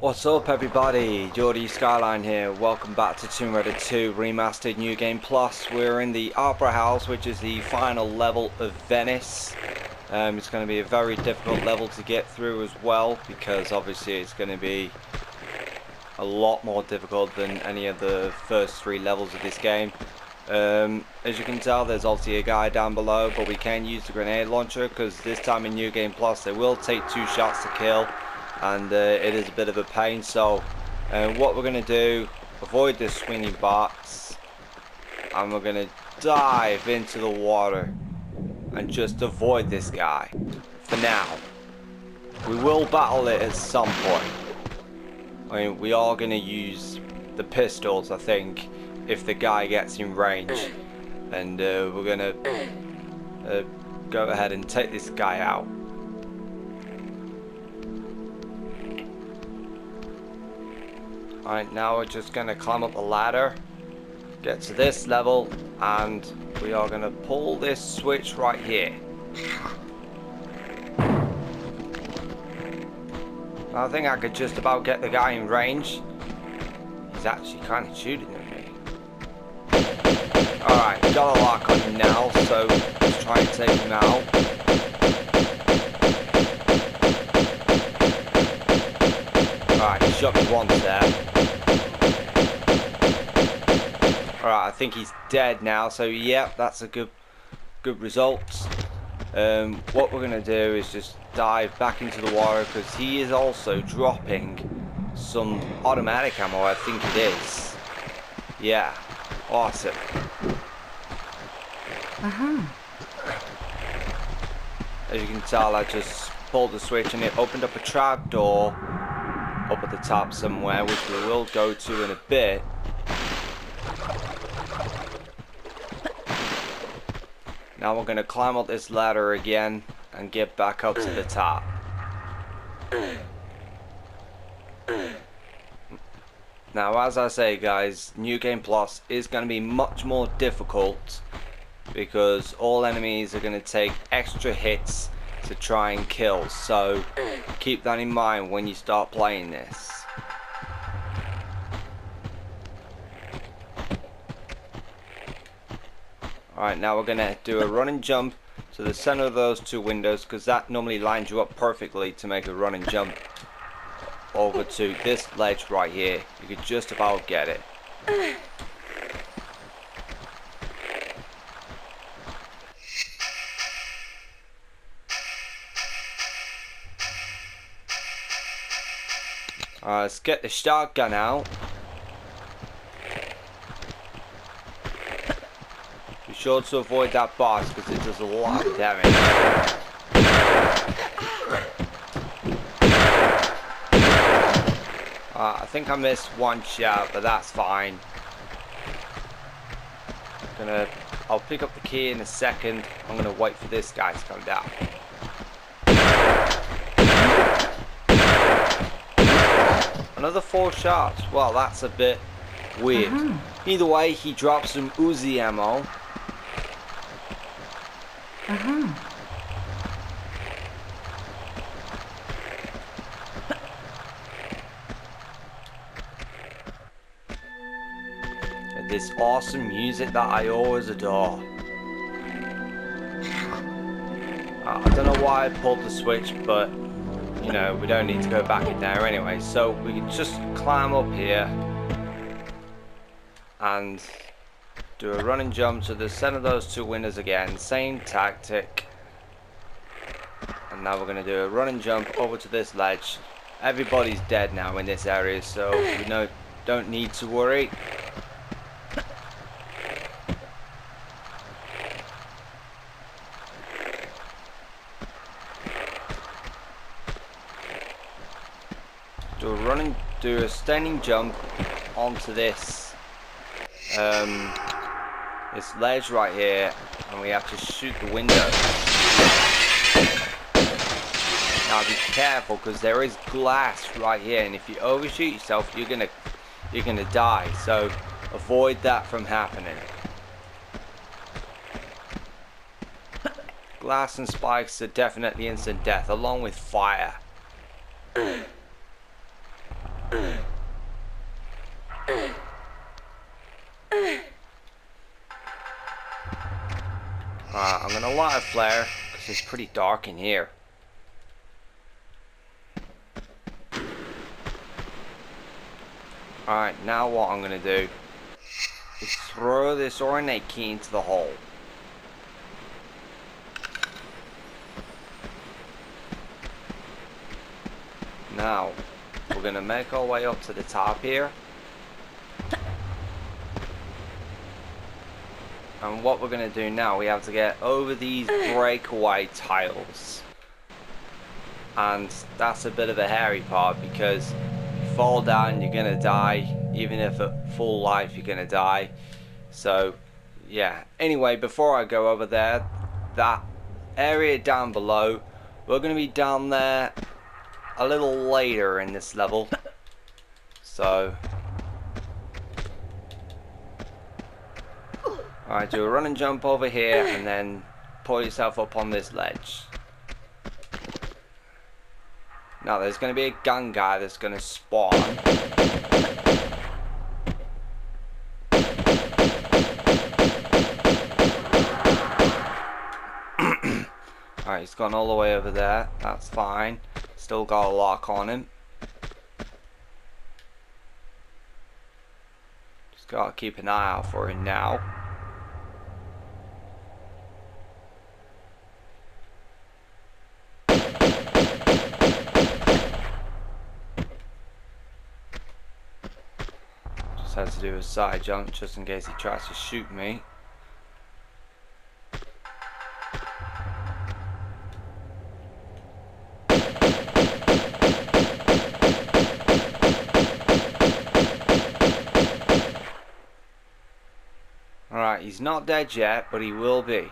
What's up everybody, Geordie Skyline here. Welcome back to Tomb Raider 2 Remastered New Game Plus. We're in the Opera House, which is the final level of Venice. It's going to be a very difficult level to get through as well, because obviously it's going to be a lot more difficult than any of the first three levels of this game. As you can tell, there's obviously a guy down below, but we can use the grenade launcher because this time in New Game Plus they will take 2 shots to kill, and it is a bit of a pain. So what we're going to do, avoid this swinging box, and we're going to dive into the water and just avoid this guy for now. We will battle it at some point. I mean, we are going to use the pistols, I think, if the guy gets in range, and we're going to go ahead and take this guy out. Alright, now we're just going to climb up the ladder, get to this level, and we are going to pull this switch right here. I think I could just about get the guy in range. He's actually kind of shooting at me. Alright, got a lock on him now, so let's try and take him out. Alright, he shot me once there. Alright, I think he's dead now, so yep, that's a good result. What we're going to do is just dive back into the water, because he is also dropping some automatic ammo, I think it is. Yeah, awesome. As you can tell, I just pulled the switch and it opened up a trap door up at the top somewhere, which we will go to in a bit. Now we're going to climb up this ladder again and get back up to the top. Now, as I say guys, New Game Plus is going to be much more difficult, because all enemies are going to take extra hits to try and kill, so keep that in mind when you start playing this. Alright, now we're going to do a run and jump to the center of those 2 windows, because that normally lines you up perfectly to make a run and jump over to this ledge right here. You could just about get it. Alright, let's get the shotgun out. Be sure to avoid that boss, because it does a lot of damage. I think I missed 1 shot, but that's fine. I'll pick up the key in a second. I'm gonna wait for this guy to come down. Another 4 shots. Well, that's a bit weird. Either way, he drops some Uzi ammo. And this awesome music that I always adore. I don't know why I pulled the switch, but you know, we don't need to go back in there anyway, so we can just climb up here and do a run and jump to the center of those 2 windows again. Same tactic. And now we're going to do a run and jump over to this ledge. Everybody's dead now in this area, so we don't need to worry. Do a standing jump onto this this ledge right here, and we have to shoot the window. Now be careful, because there is glass right here, and if you overshoot yourself, you're gonna die. So avoid that from happening. Glass and spikes are definitely instant death, along with fire. light a flare because it's pretty dark in here. Alright, now what I'm going to do is throw this ornate key into the hole. Now, we're going to make our way up to the top here. And what we're going to do now, we have to get over these breakaway tiles. And that's a bit of a hairy part because if you fall down, you're going to die. Even if at full life, you're going to die. So, yeah. Anyway, before I go over there, that area down below, we're going to be down there a little later in this level. So, alright, do a run and jump over here and then pull yourself up on this ledge. Now there's going to be a gun guy that's going to spawn. Alright, he's gone all the way over there. That's fine. Still got a lock on him. Just gotta keep an eye out for him now. Just has to do a side jump just in case he tries to shoot me. Alright, he's not dead yet, but he will be.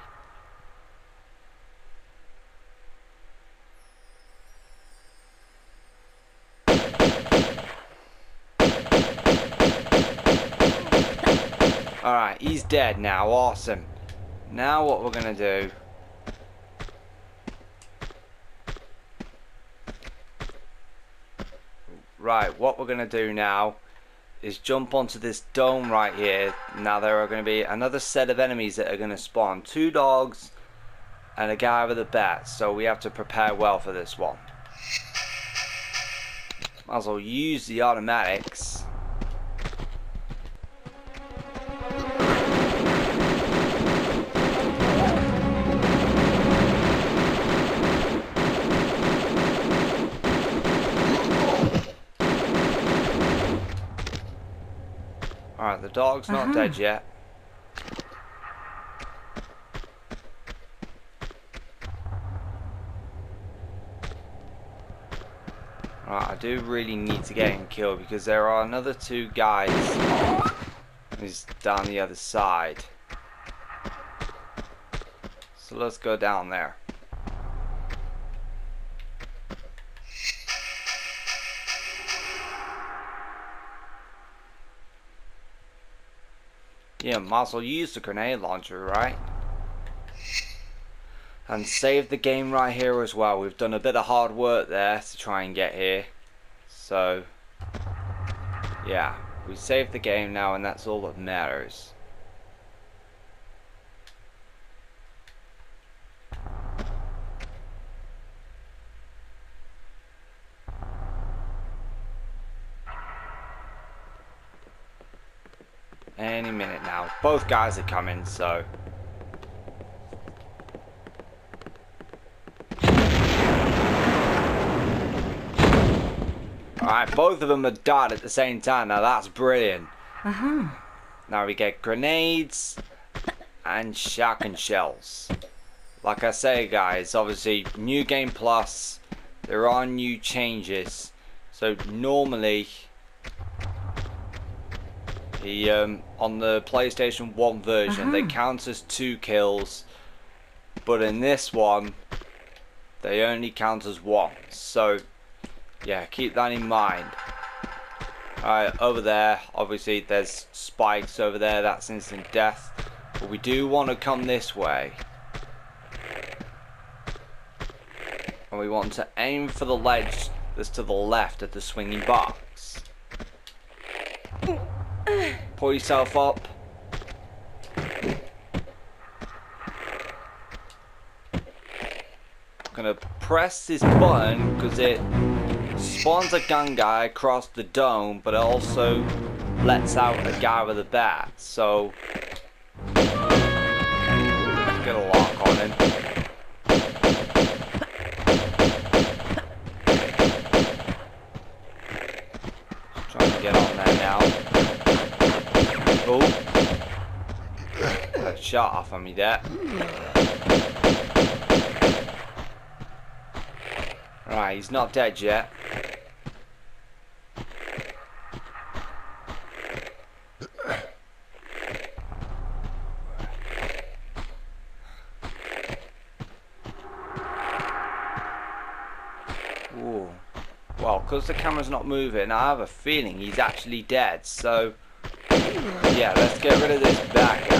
Alright, he's dead now. Awesome. Now what we're going to do... Right, what we're going to do now is jump onto this dome right here. Now there are going to be another set of enemies that are going to spawn. 2 dogs and a guy with a bat. So we have to prepare well for this one. Might as well use the automatics. Alright, the dog's not dead yet. Alright, I do really need to get him killed because there are another 2 guys who's down the other side. So let's go down there. Yeah, might as well use the grenade launcher, right? And save the game right here as well. We've done a bit of hard work there to try and get here. So, yeah, we saved the game now and that's all that matters. Any minute now. Both guys are coming, so... Alright, both of them are died at the same time. Now that's brilliant. Now we get grenades and shotgun shells. Like I say, guys, obviously, New Game Plus, there are new changes. So normally... on the PlayStation 1 version, they count as 2 kills, but in this one, they only count as 1. So, yeah, keep that in mind. Alright, over there, obviously there's spikes over there, that's instant death. But we do want to come this way. And we want to aim for the ledge that's to the left of the swinging box. Pull yourself up. gonna press this button because it spawns a gun guy across the dome, but it also lets out a guy with a bat. So let's get a lock on him. Just trying to get on there now. Oh, that shot off on me there. Right, he's not dead yet. Ooh. Well, because the camera's not moving, I have a feeling he's actually dead. So, yeah, let's get rid of this bad guy.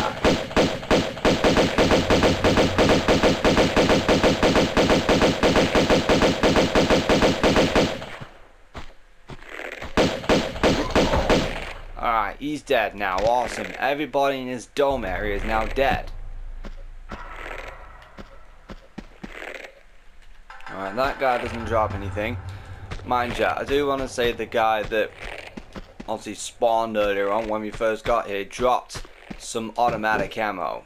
Alright, he's dead now. Awesome. Everybody in his dome area is now dead. Alright, that guy doesn't drop anything. Mind you, I do want to say the guy that obviously spawned earlier on when we first got here dropped some automatic ammo.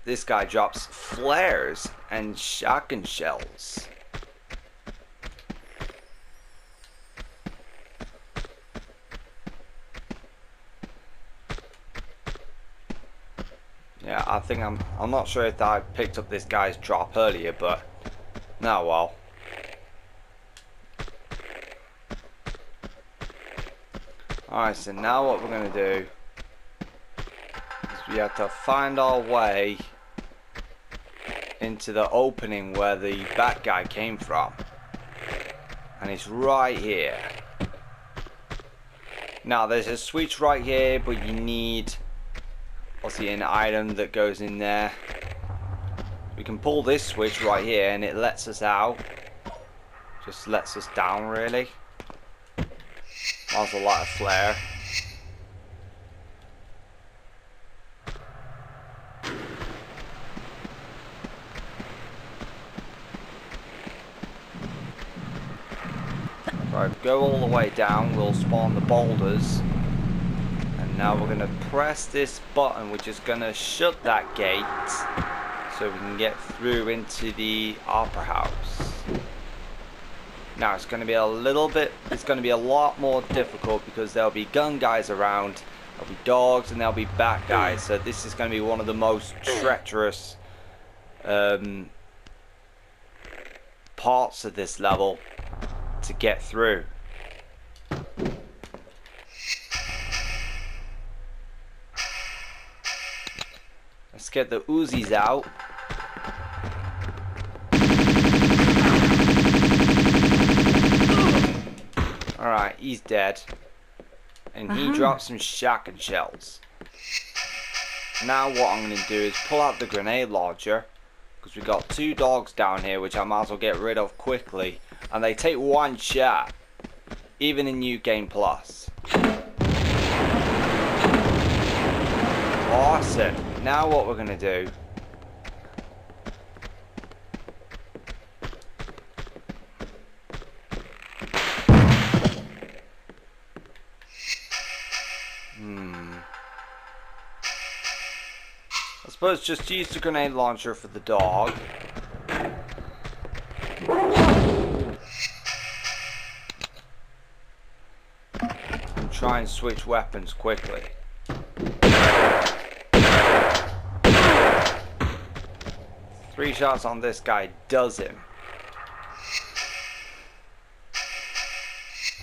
This guy drops flares and shotgun shells. Yeah, I think I'm not sure if I picked up this guy's drop earlier, but now well. Alright, so now what we're gonna do is we have to find our way into the opening where the bad guy came from. And it's right here. Now there's a switch right here, but you need obviously an item that goes in there. We can pull this switch right here and it lets us out. Just lets us down really. There's a lot of flare. Right, go all the way down, we'll spawn the boulders. Now we're going to press this button which is going to shut that gate so we can get through into the opera house. Now it's going to be a lot more difficult because there'll be gun guys around, there'll be dogs and there'll be bat guys, so this is going to be one of the most treacherous parts of this level to get through. Let's get the Uzis out. Alright, he's dead. And he dropped some shotgun shells. Now what I'm going to do is pull out the grenade launcher. Because we've got two dogs down here which I might as well get rid of quickly. And they take one shot. Even in New Game Plus. Awesome. Now what we're going to do I suppose just use the grenade launcher for the dog. And try and switch weapons quickly. Three shots on this guy does him.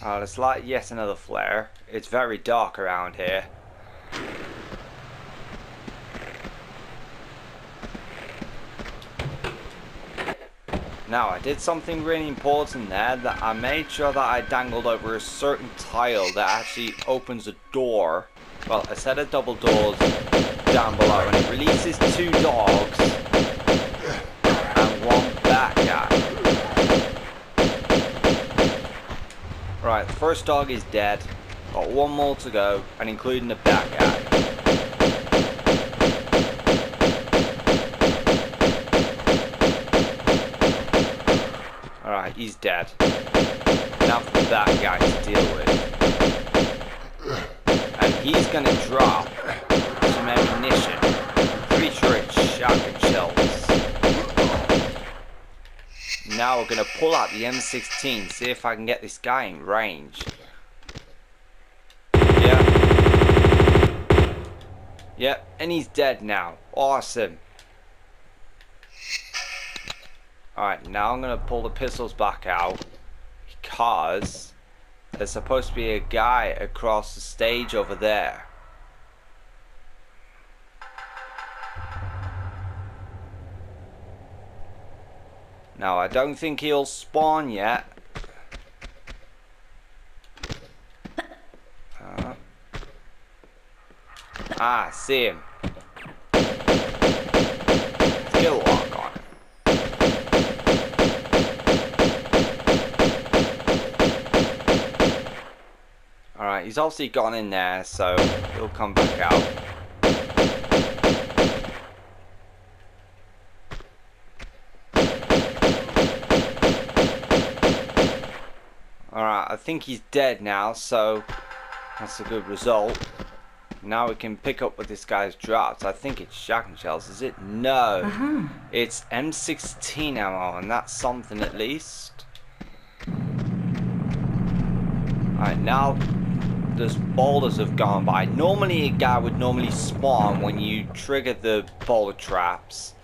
Oh, it's like yet another flare. It's very dark around here. Now, I did something really important there, that I made sure that I dangled over a certain tile that actually opens a door. Well, a set of double doors down below, and it releases two dogs. One bat guy. Right, the first dog is dead. Got one more to go, and including the bat guy. he's dead. Now for that guy to deal with. And he's gonna drop some ammunition. I'm pretty sure it's shotgun shells. Now we're gonna pull out the M16, see if I can get this guy in range. Yep, and he's dead now. Awesome. Alright, now I'm gonna pull the pistols back out because there's supposed to be a guy across the stage over there. Now, I don't think he'll spawn yet. See him. Skill lock on him. Alright, he's obviously gone in there, so he'll come back out. Alright, I think he's dead now, so that's a good result. Now we can pick up what this guy's dropped. I think it's shotgun shells, is it? No. It's M16 ammo, and that's something at least. Alright, now those boulders have gone by. Normally a guy would normally spawn when you trigger the boulder traps.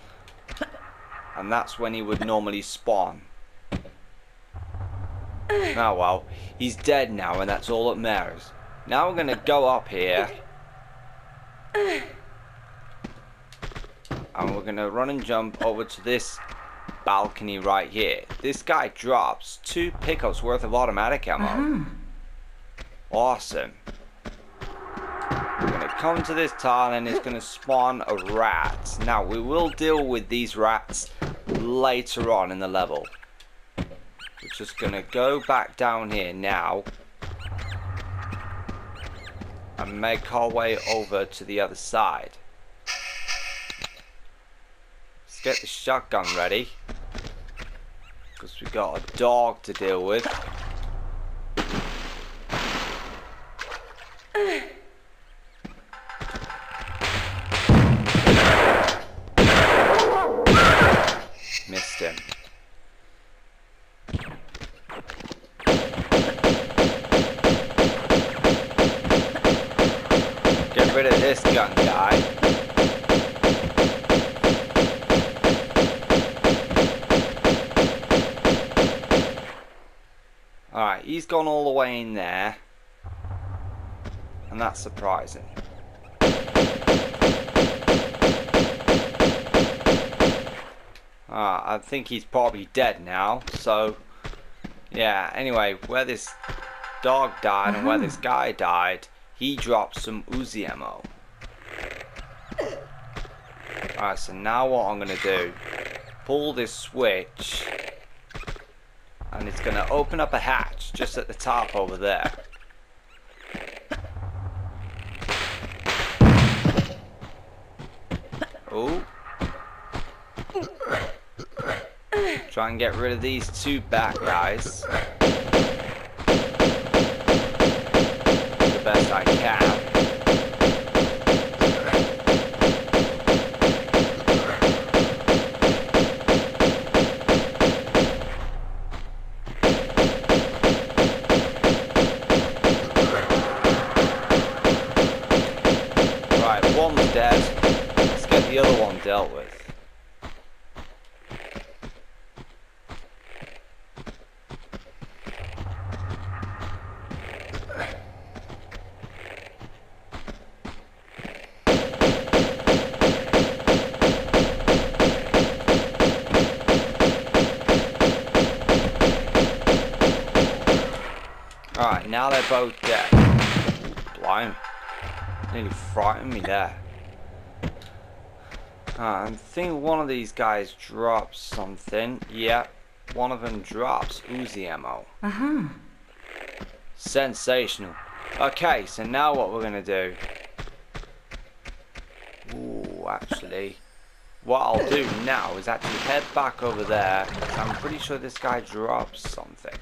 And that's when he would normally spawn. Oh well, he's dead now, and that's all that matters. Now we're gonna go up here. And we're gonna run and jump over to this balcony right here. This guy drops 2 pickups worth of automatic ammo. Awesome. We're gonna come to this tile and it's gonna spawn a rat. Now we will deal with these rats later on in the level. We're just gonna go back down here now and make our way over to the other side. Let's get the shotgun ready, because we've got a dog to deal with. Missed him. Get rid of this gun guy. Alright, he's gone all the way in there. And that's surprising. I think he's probably dead now. So, yeah, anyway, where this dog died and where this guy died, he dropped some Uzi ammo. Alright, so now what I'm going to do, pull this switch, and it's going to open up a hatch just at the top over there. Oh. Try and get rid of these 2 bad guys. The best I can. Right, one's dead. Let's get the other one dealt with. Alright, now they're both dead. Blimey. Nearly frightened me there. I think one of these guys drops something. Yep, one of them drops Uzi ammo. Sensational. Okay, so now what we're gonna do. Ooh, actually, what I'll do now is actually head back over there. I'm pretty sure this guy drops something.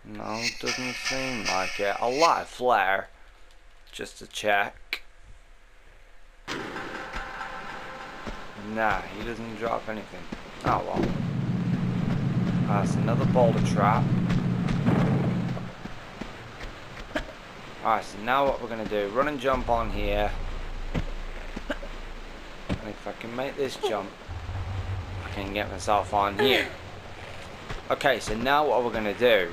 No, doesn't seem like it. I'll light a flare just to check. Nah, he doesn't drop anything. Oh well. That's another boulder trap. Alright, so now what we're going to do, run and jump on here. And if I can make this jump, I can get myself on here. Okay, so now what we're going to do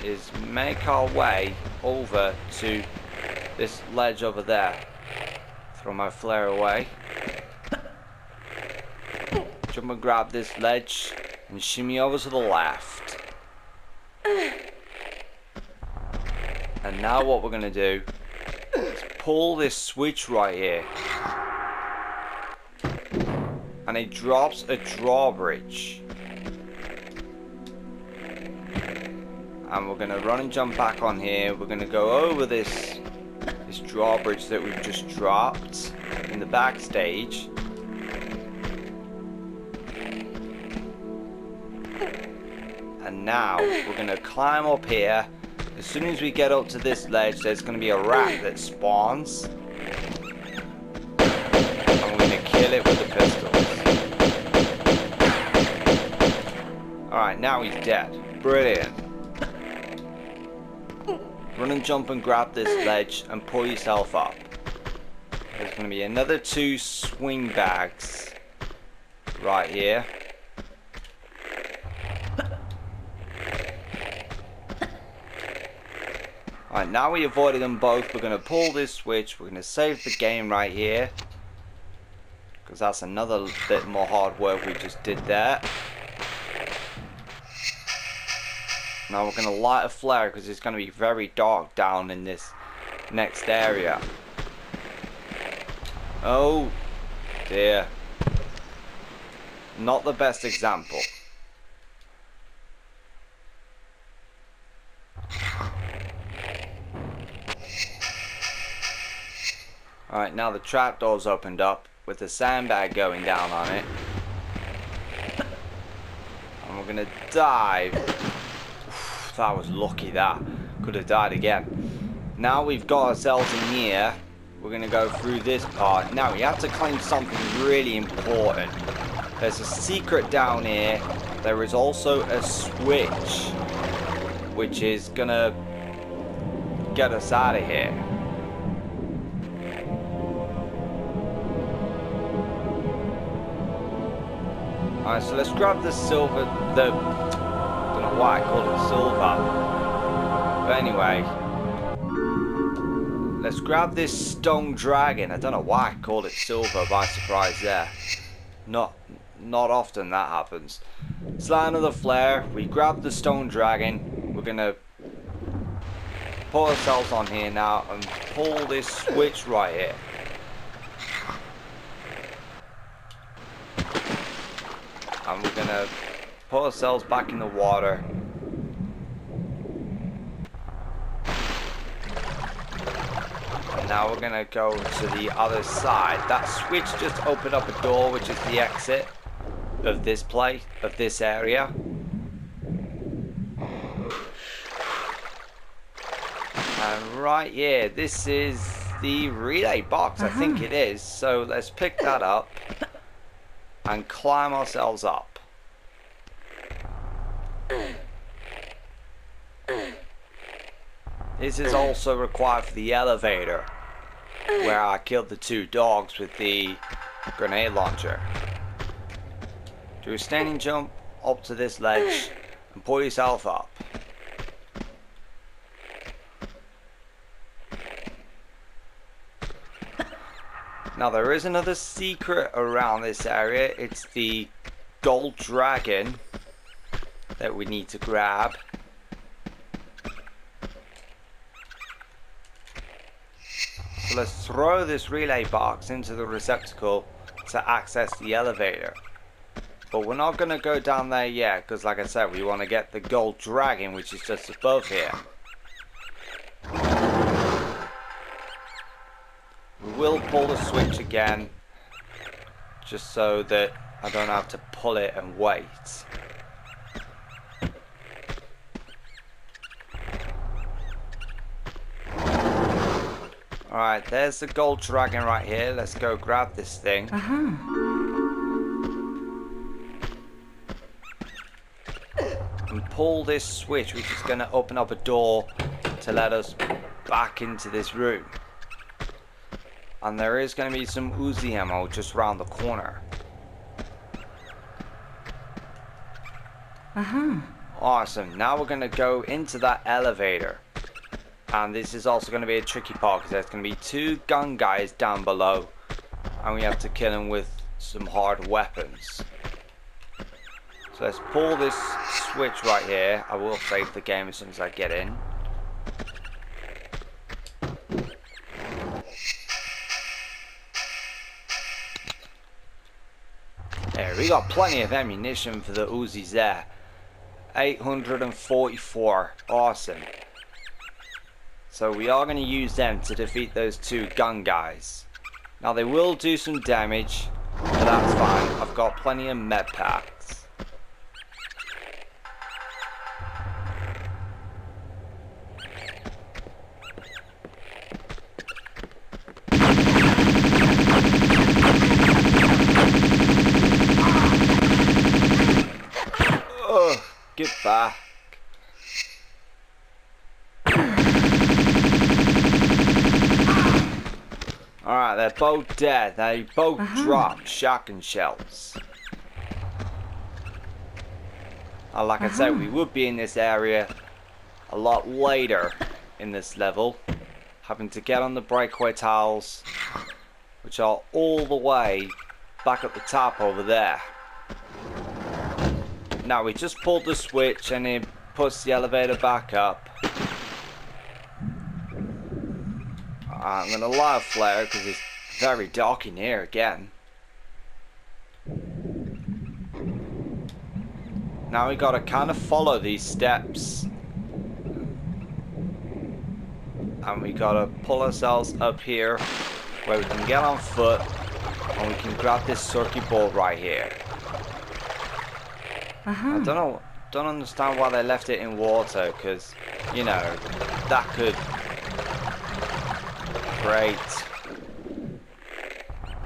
is make our way over to this ledge over there. Throw my flare away. Jump and grab this ledge and shimmy over to the left. And now what we're going to do is pull this switch right here. And it drops a drawbridge. And we're going to run and jump back on here. We're going to go over this drawbridge that we've just dropped in the backstage. And now we're going to climb up here. As soon as we get up to this ledge, there's going to be a rat that spawns. And we're going to kill it with the pistols. Alright, now he's dead. Brilliant. Run and jump and grab this ledge and pull yourself up. There's going to be another 2 swing bags right here. Alright, now we avoided them both. We're going to pull this switch. We're going to save the game right here. Because that's another bit more hard work we just did there. Now we're going to light a flare because it's going to be very dark down in this next area. Oh dear. Not the best example. Alright, now the trapdoor's opened up with the sandbag going down on it. And we're going to dive. Oof, that was lucky, that. Could have died again. Now we've got ourselves in here. We're going to go through this part. Now we have to claim something really important. There's a secret down here. There is also a switch, which is going to get us out of here. Alright, so let's grab the silver, I don't know why I call it silver, but anyway, let's grab this stone dragon. I don't know why I called it silver, by surprise there. Not often that happens. Let's light another flare, we grab the stone dragon, we're gonna put ourselves on here now and pull this switch right here. And we're going to put ourselves back in the water. And now we're going to go to the other side. That switch just opened up a door, which is the exit of this place, of this area. And right here, this is the relay box, I think it is. So let's pick that up and climb ourselves up. This is also required for the elevator, where I killed the 2 dogs with the grenade launcher. Do a standing jump up to this ledge and pull yourself up. Now there is another secret around this area. It's the gold dragon that we need to grab. So let's throw this relay box into the receptacle to access the elevator. But we're not going to go down there yet, because like I said, we want to get the gold dragon, which is just above here. We will pull the switch again, just so that I don't have to pull it and wait. Alright, there's the gold dragon right here. Let's go grab this thing. And pull this switch, which is going to open up a door to let us back into this room. And there is going to be some Uzi ammo just around the corner. Awesome. Now we're going to go into that elevator. And this is also going to be a tricky part, because there's going to be 2 gun guys down below. And we have to kill them with some hard weapons. So let's pull this switch right here. I will save the game as soon as I get in. There, we got plenty of ammunition for the Uzis there. 844. Awesome. So we are going to use them to defeat those 2 gun guys. Now they will do some damage, but that's fine. I've got plenty of med packs. Ugh, get back. Alright, they're both dead. They both dropped shotgun shells. And like I said, we would be in this area a lot later in this level, having to get on the breakaway tiles, which are all the way back at the top over there. Now we just pulled the switch and it puts the elevator back up. I'm going to light a flare because it's very dark in here again. Now we got to kind of follow these steps. And we got to pull ourselves up here where we can get on foot and we can grab this circuit board right here. I don't understand why they left it in water, because, you know, that could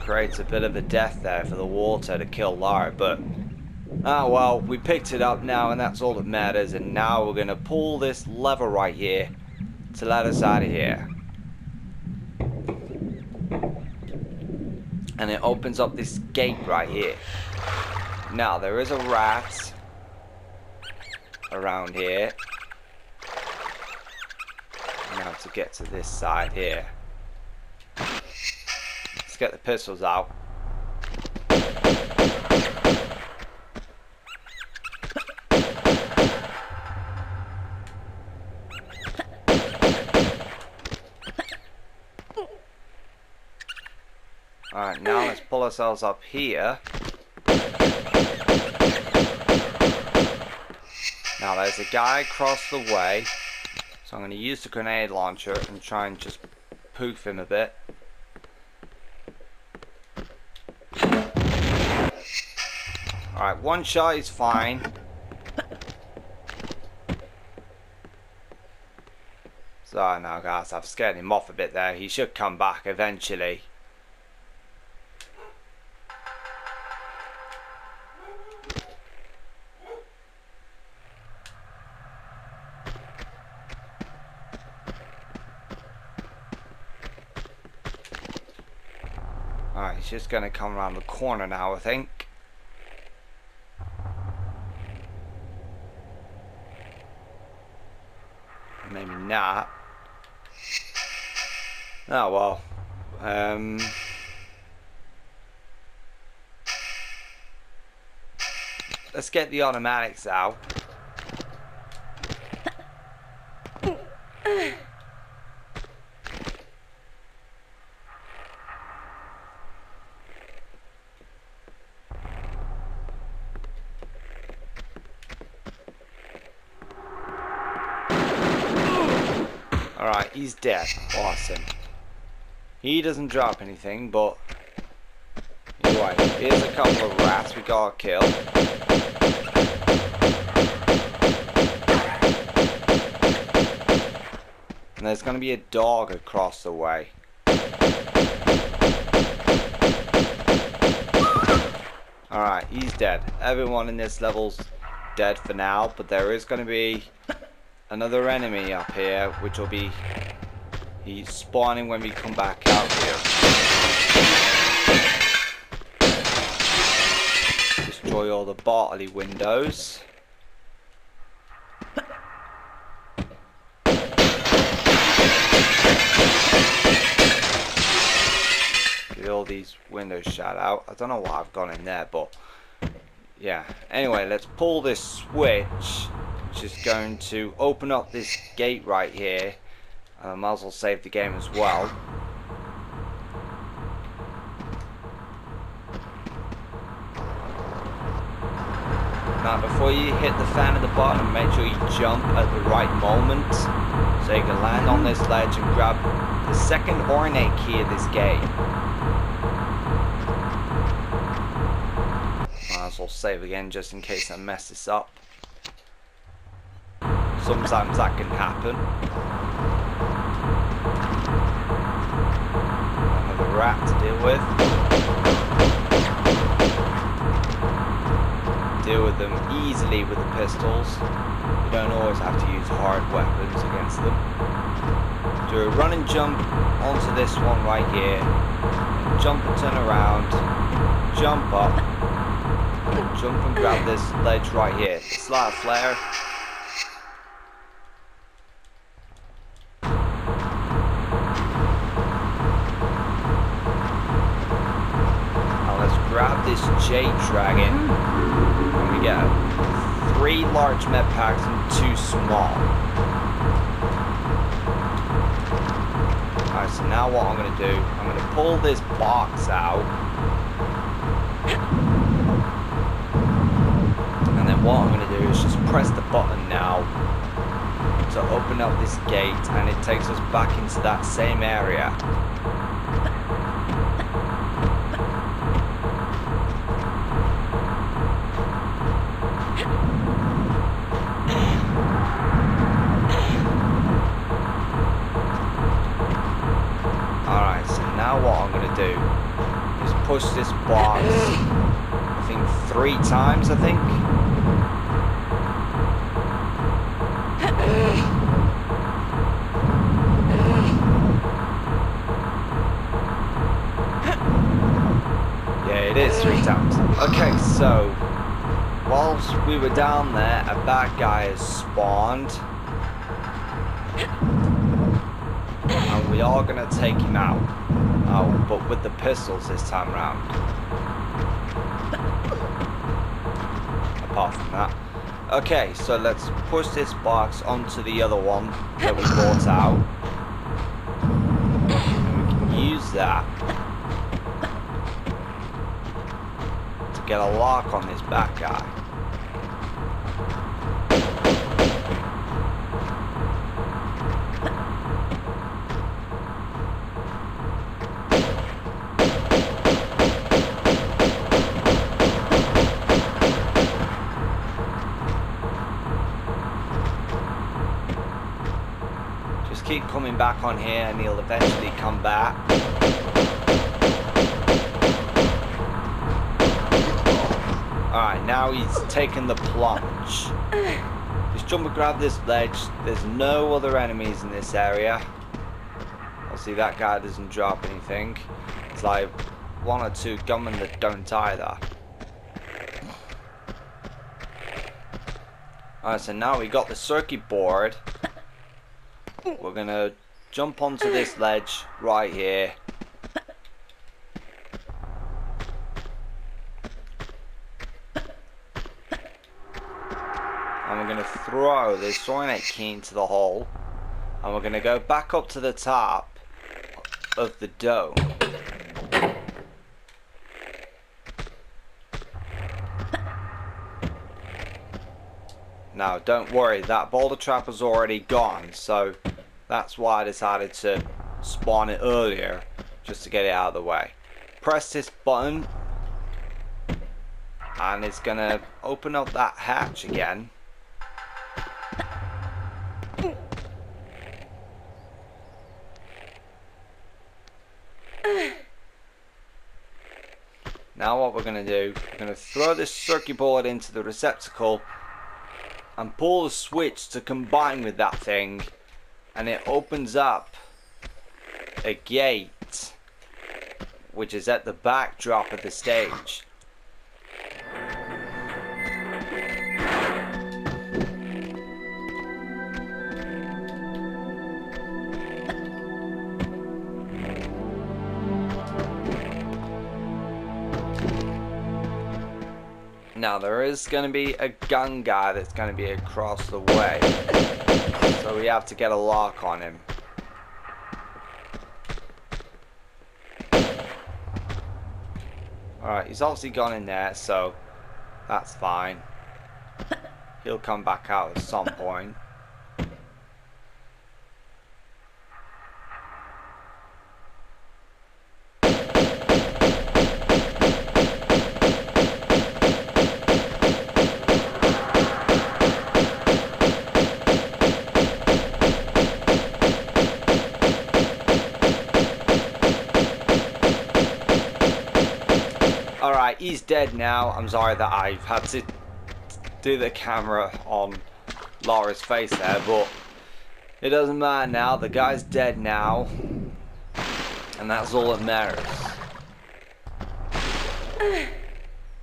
create a bit of a death there for the water to kill Lara, but well, we picked it up now and that's all that matters. And now we're gonna pull this lever right here to let us out of here, and it opens up this gate right here. Now there is a rat around here. Now to get to this side here. Let's get the pistols out. Alright, now let's pull ourselves up here. Now there's a guy across the way, so I'm going to use the grenade launcher and try and just poof him a bit. Alright, one shot is fine. So now guys, I've scared him off a bit there. He should come back eventually. Alright, he's just going to come around the corner now, I think. Maybe not. Oh well. Let's get the automatics out. Alright, he's dead. Awesome. He doesn't drop anything, but anyway, here's a couple of rats we gotta kill. And there's gonna be a dog across the way. Alright, he's dead. Everyone in this level's dead for now, but there is gonna be another enemy up here, which will be he's spawning when we come back out here. Destroy all the Bartley windows. Get all these windows shut out. I don't know why I've gone in there, but yeah. Anyway, let's pull this switch, which is going to open up this gate right here. I might as well save the game as well. Now before you hit the fan at the bottom, make sure you jump at the right moment so you can land on this ledge and grab the second ornate key of this game. Might as well save again just in case I mess this up. Sometimes that can happen. Another rat to deal with. Deal with them easily with the pistols. You don't always have to use hard weapons against them. Do a run and jump onto this one right here. And jump and turn around. Jump up. And jump and grab this ledge right here. It's like a flare. Now let's grab this jade dragon. And we get 3 large med packs and 2 small. Alright, so now what I'm going to do, I'm going to pull this box out. And then what I'm going to do is just press the button now to open up this gate, and it takes us back into that same area. Alright, so now what I'm going to do is push this box, I think 3 times, I think. Yeah, it is 3 times. Okay, so whilst we were down there, a bad guy has spawned. And we are going to take him out. Oh, but with the pistols this time round. Apart from that. Okay, so let's push this box onto the other one that we bought out. And we can use that to get a lock on this bad guy. Keep coming back on here and he'll eventually come back. Alright, now he's taken the plunge. Just jump and grab this ledge. There's no other enemies in this area. Obviously that guy doesn't drop anything. It's like 1 or 2 gunmen that don't either. Alright, so now we got the circuit board. We're gonna jump onto this ledge right here. And we're gonna throw this ornate key into the hole. And we're gonna go back up to the top of the dome. Now don't worry, that boulder trap is already gone, so That's why I decided to spawn it earlier, just to get it out of the way. Press this button and it's gonna open up that hatch again. Now what we're gonna do, we're gonna throw this circuit board into the receptacle and pull the switch to combine with that thing, and it opens up a gate which is at the backdrop of the stage. Now there is going to be a gun guy that's going to be across the way, so we have to get a lock on him. Alright, he's obviously gone in there, so that's fine. He'll come back out at some point. Alright, he's dead now. I'm sorry that I've had to do the camera on Laura's face there, but it doesn't matter now. The guy's dead now, and that's all that matters.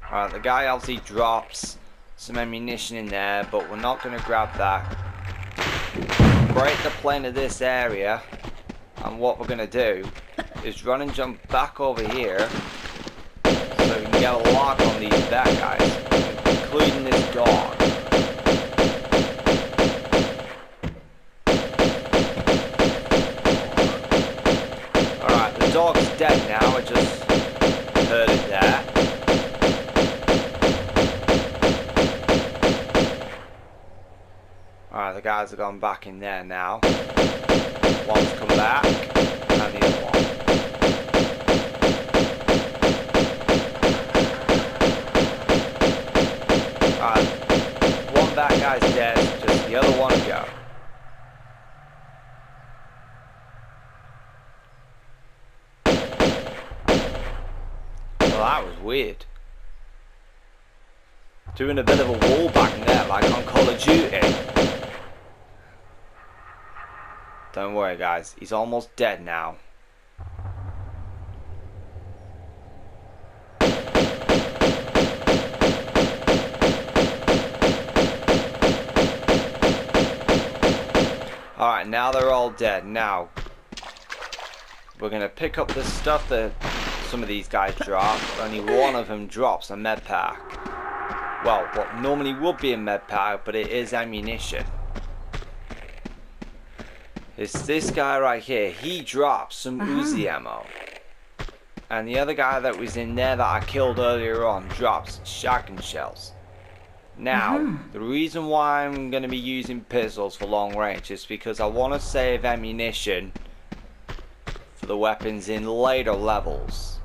Alright, the guy obviously drops some ammunition in there, but we're not going to grab that. Break the plane of this area, and what we're going to do is run and jump back over here, so we can get a lock on these bad guys, including this dog. Alright, the dog's dead now, I just heard it there. Alright, the guys have gone back in there now. One's come back, and the other one. One bad guy's dead, just the other one to go. Well, that was weird. Doing a bit of a wall bang there, like on Call of Duty. Don't worry guys, he's almost dead now. Alright, now they're all dead. Now, we're going to pick up the stuff that some of these guys drop. Only one of them drops a med pack. Well, what normally would be a med pack, but it is ammunition. It's this guy right here. He drops some Uzi ammo. And the other guy that was in there that I killed earlier on drops shotgun shells. Now, the reason why I'm going to be using pistols for long range is because I want to save ammunition for the weapons in later levels.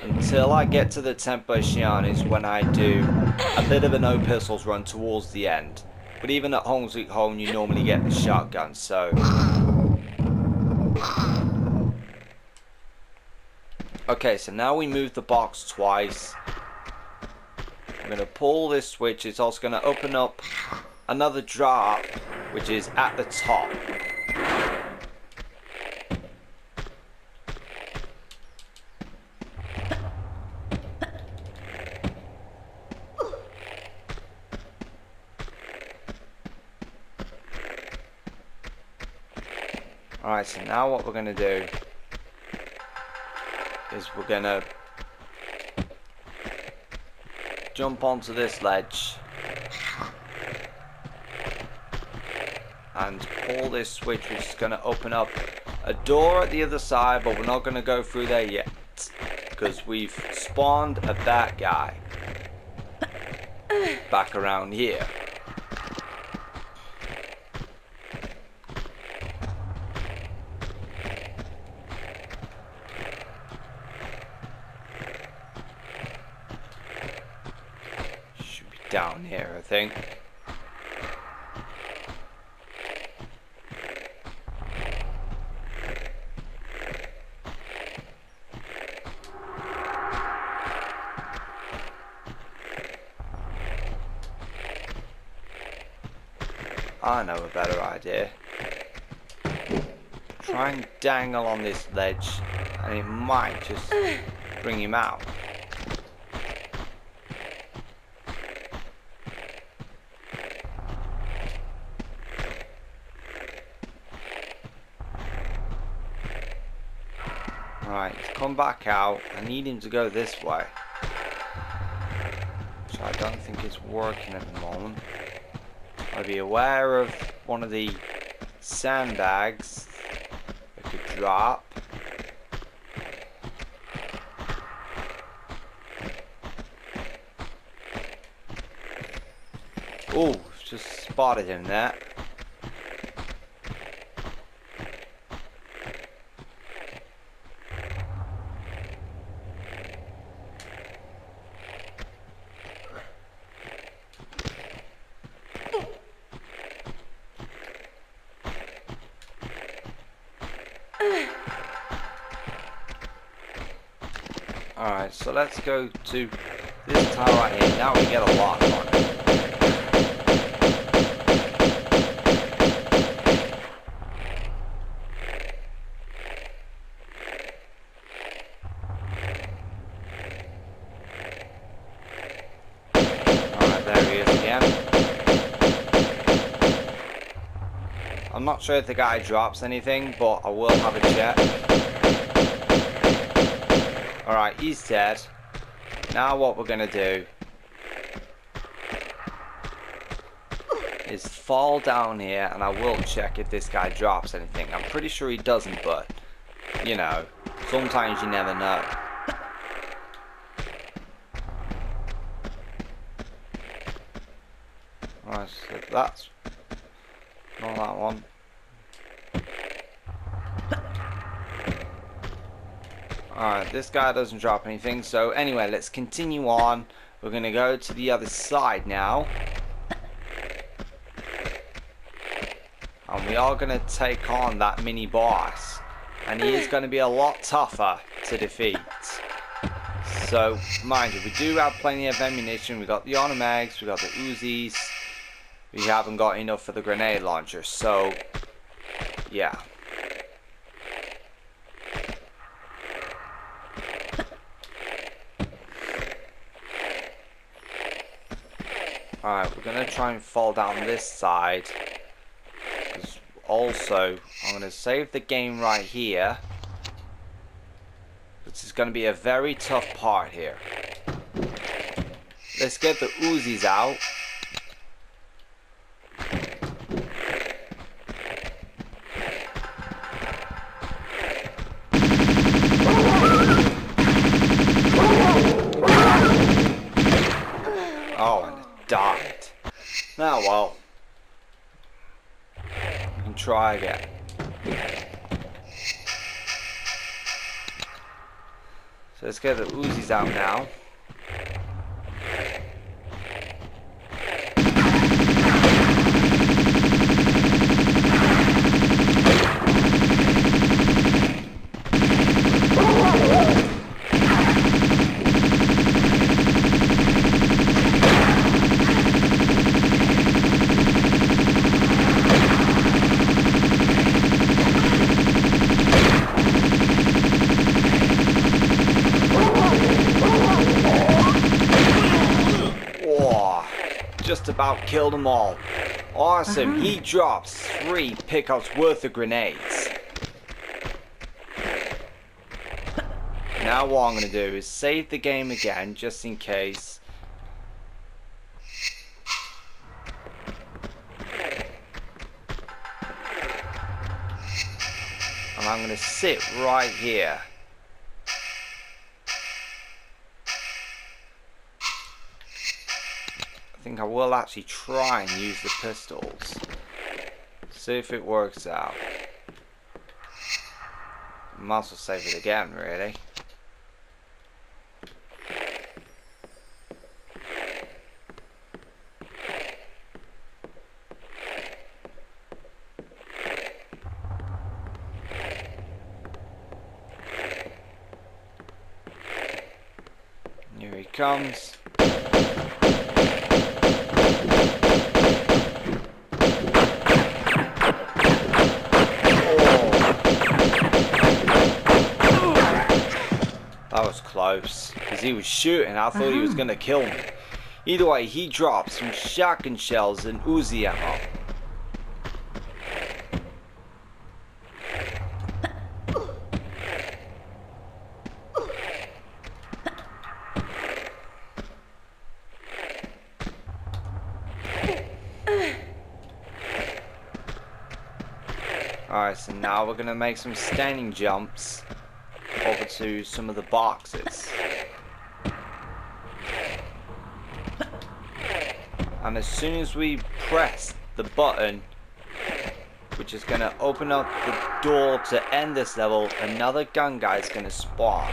Until I get to the Temptation is when I do a bit of a no pistols run towards the end. But even at Home Sweet Home you normally get the shotgun, so... Okay, so now we move the box twice. I'm going to pull this switch. It's also going to open up another drop, which is at the top. Alright, so now what we're going to do is we're going to jump onto this ledge and pull this switch, which is going to open up a door at the other side, but we're not going to go through there yet because we've spawned a bad guy back around here. down here, I think. I know a better idea. Try and dangle on this ledge, and it might just bring him out. Right, he's come back out. I need him to go this way, which I don't think is working at the moment. I'll be aware of one of the sandbags that could drop. Oh, just spotted him there. Alright, so let's go to this tower right here. Now we get a lock on it. Alright, there he is again. I'm not sure if the guy drops anything, but I will have a check. Alright, he's dead. Now what we're going to do is fall down here, and I will check if this guy drops anything. I'm pretty sure he doesn't, but, you know, sometimes you never know. Alright, so that's not that one. Alright, this guy doesn't drop anything, so anyway, let's continue on. We're going to go to the other side now. And we are going to take on that mini boss. And he is going to be a lot tougher to defeat. So, mind you, we do have plenty of ammunition. We got the automags, we got the Uzis. We haven't got enough for the grenade launcher, so yeah. Alright, we're going to try and fall down this side. Also, I'm going to save the game right here. This is going to be a very tough part here. Let's get the Uzis out. Oh, and it died. Now, well, we can try again. So let's get the Uzis out now. Just about killed them all. Awesome. He drops 3 pickups worth of grenades. Now what I'm going to do is save the game again just in case. And I'm going to sit right here. I think I will actually try and use the pistols. See if it works out. Might as well save it again, really. comes. That was close, because he was shooting. I thought he was going to kill me. Either way, he drops some shotgun shells and Uzi ammo. Alright, so now we're going to make some standing jumps over to some of the boxes. And as soon as we press the button, which is going to open up the door to end this level, another gun guy is going to spawn.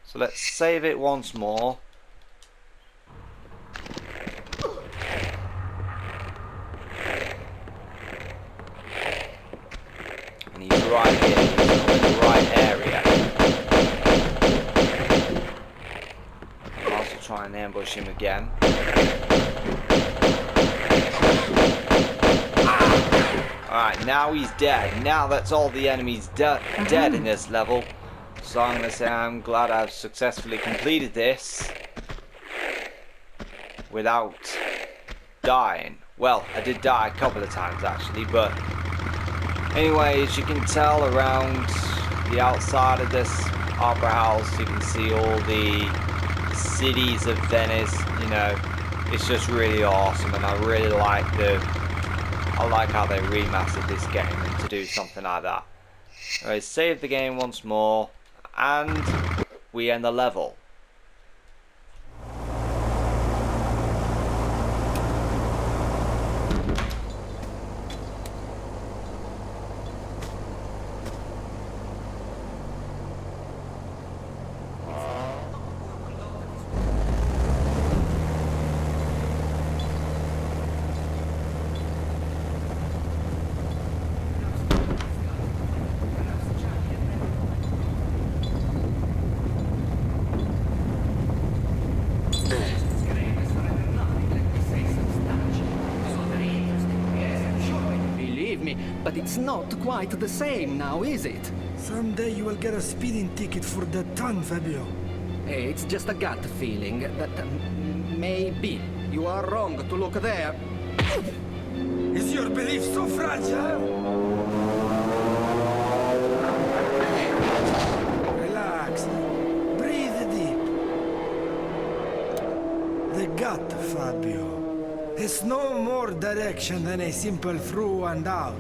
So let's save it once more. And he's right here, he's in the right area. I'll also try and ambush him again. Alright, now he's dead. Now that's all the enemies dead in this level. So I'm going to say I'm glad I've successfully completed this without dying. Well, I did die a couple of times actually, but anyway, as you can tell around the outside of this opera house, you can see all the cities of Venice. You know, it's just really awesome, and I really like how they remastered this game and to do something like that. Alright, save the game once more, and we end the level. But it's not quite the same now, is it? Someday you will get a speeding ticket for that ton, Fabio. Hey, it's just a gut feeling that maybe you are wrong to look there. Is your belief so fragile? Relax. Breathe deep. The gut, Fabio. It's no more direction than a simple through and out.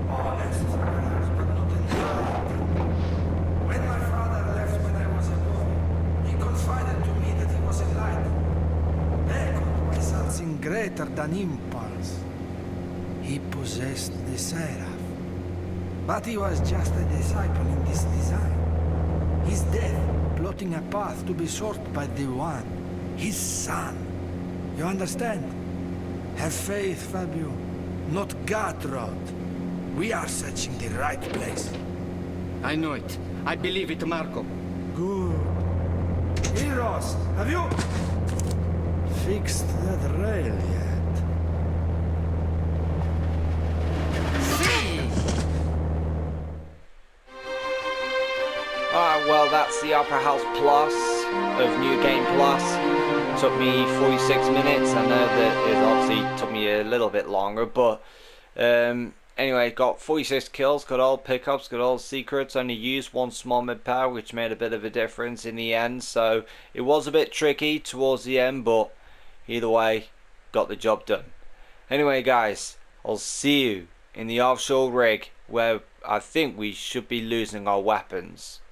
Honest, but not entirely. When my father left when I was a boy, he confided to me that he was enlightened, echoed by something greater than impulse. He possessed the seraph. But he was just a disciple in this design. His death, plotting a path to be sought by the One, his son. You understand? Have faith, Fabio. Not gut rot. We are searching the right place. I know it. I believe it, Marco. Good. Heroes, have you fixed that rail yet? Alright, well that's the Opera House Plus of New Game Plus. Took me 46 minutes. I know that it obviously took me a little bit longer, but anyway, got 46 kills, got all pickups, got all secrets, only used one small mid-power, which made a bit of a difference in the end, so it was a bit tricky towards the end, but either way, got the job done. Anyway guys, I'll see you in the offshore rig, where I think we should be losing our weapons.